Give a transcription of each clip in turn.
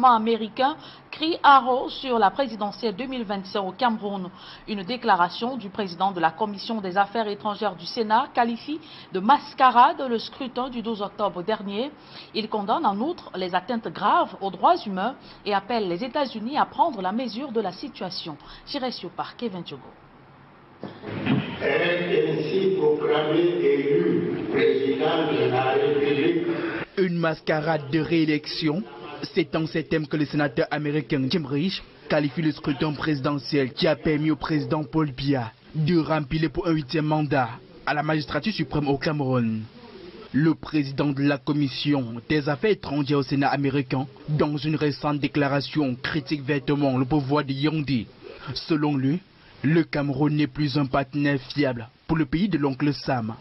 gouvernement américain crie haro sur la présidentielle 2025 au Cameroun. Une déclaration du président de la Commission des Affaires étrangères du Sénat qualifie de mascarade le scrutin du 12 octobre dernier. Il condamne en outre les atteintes graves aux droits humains et appelle les États-Unis à prendre la mesure de la situation. J'irai sur par Kevin Diogo. Est ainsi proclamé élu président de la République. Une mascarade de réélection, c'est en ces termes que le sénateur américain Jim Risch qualifie le scrutin présidentiel qui a permis au président Paul Biya de remplir pour un 8e mandat à la magistrature suprême au Cameroun. Le président de la Commission des Affaires étrangères au Sénat américain, dans une récente déclaration, critique vertement le pouvoir de Yaoundé. Selon lui, le Cameroun n'est plus un partenaire fiable pour le pays de l'oncle Sam.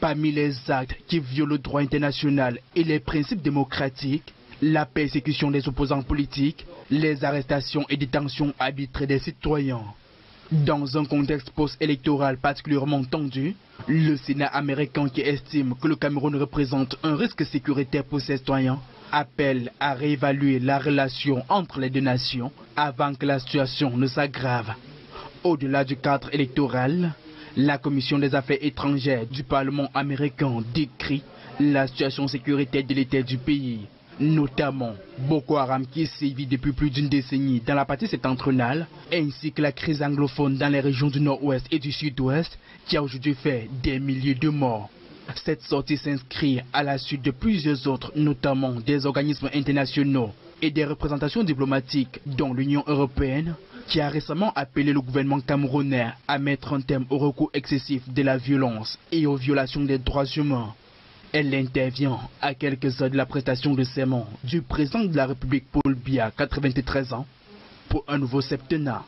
Parmi les actes qui violent le droit international et les principes démocratiques, la persécution des opposants politiques, les arrestations et détentions arbitraires des citoyens. Dans un contexte post-électoral particulièrement tendu, le Sénat américain qui estime que le Cameroun représente un risque sécuritaire pour ses citoyens appelle à réévaluer la relation entre les deux nations avant que la situation ne s'aggrave. Au-delà du cadre électoral, la Commission des Affaires étrangères du Parlement américain décrit la situation sécuritaire délétère du pays, notamment Boko Haram qui sévit depuis plus d'une décennie dans la partie septentrionale, ainsi que la crise anglophone dans les régions du nord-ouest et du sud-ouest qui a aujourd'hui fait des milliers de morts. Cette sortie s'inscrit à la suite de plusieurs autres, notamment des organismes internationaux et des représentations diplomatiques, dont l'Union européenne, qui a récemment appelé le gouvernement camerounais à mettre un terme au recours excessif de la violence et aux violations des droits humains. Elle intervient à quelques heures de la prestation de serment du président de la République Paul Biya, 93 ans, pour un nouveau septennat.